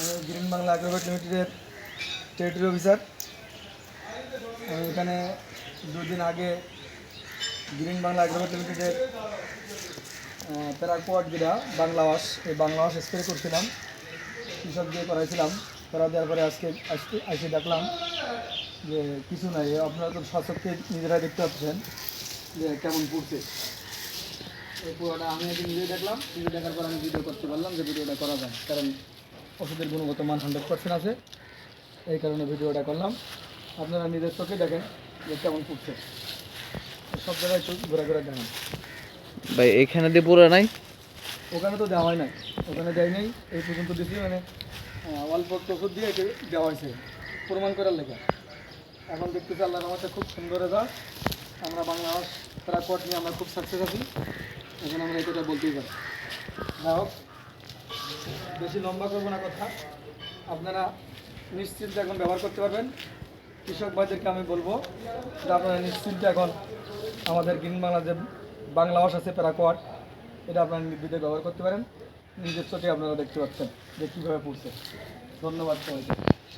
আমি green Bangla Agrovet লিমিটেডের territory officer. আমি এখানে 2 দিন আগে গ্রিন বাংলা অ্যাগ্রোভেট লিমিটেডের প্যারাকোয়াট যেটা বাংলা ওয়াশ, এই বাংলা ওয়াশ স্প্রে করছিলাম, কৃষক দিয়ে করাইছিলাম। করা দেওয়ার পরে আজকে এসে দেখলাম যে কিছু নাই। আপনারা তো সচক্ষে নিজেরাই দেখতে পাচ্ছেন যে কেমন পড়ছে এই পুরোটা। আমি আগে নিজেই দেখলাম, নিজে দেখার পর আমি ভিডিও করতে পারলাম যে ভিডিওটা করা যায়, কারণ ওষুধের গুণগত মান 100% আছে, এই কারণে ভিডিওটা করলাম। আপনারা নিজের চোখে দেখেন যে কেমন পড়ছে। সব জায়গায় একটু ঘোরা ঘোরা দেখেন ভাই। এখানে দিয়ে পুরো নাই, ওখানে তো দেওয়া হয় নাই, ওখানে দেয় নাই, এই পর্যন্ত দিচ্ছি। মানে অল্প একটু ওষুধ দিয়ে এটি দেওয়া হয়েছে প্রমাণ করার লেখা। এখন দেখতেছি আল্লাহর রহমতে খুব সুন্দর রেজাল্ট। আমরা বাংলা ওয়াশ প্যারাকোয়াট নিয়ে আমরা খুব সাকসেস আছি, এখন আমরা এই কথা বলতেই পারি। যাই হোক, বেশি লম্বা করবো না কথা। আপনারা নিশ্চিন্তে এখন ব্যবহার করতে পারবেন। কৃষক ভাইদেরকে আমি বলবো যে আপনারা নিশ্চিন্তে এখন আমাদের গ্রিন বাংলা যে বাংলা ওয়াশ আছে প্যারাকোয়াট, এটা আপনারা নির্দ্বিধায় ব্যবহার করতে পারেন। নিজের চোখে আপনারা দেখতে পাচ্ছেন যে কীভাবে পড়ছে। ধন্যবাদ সবাইকে।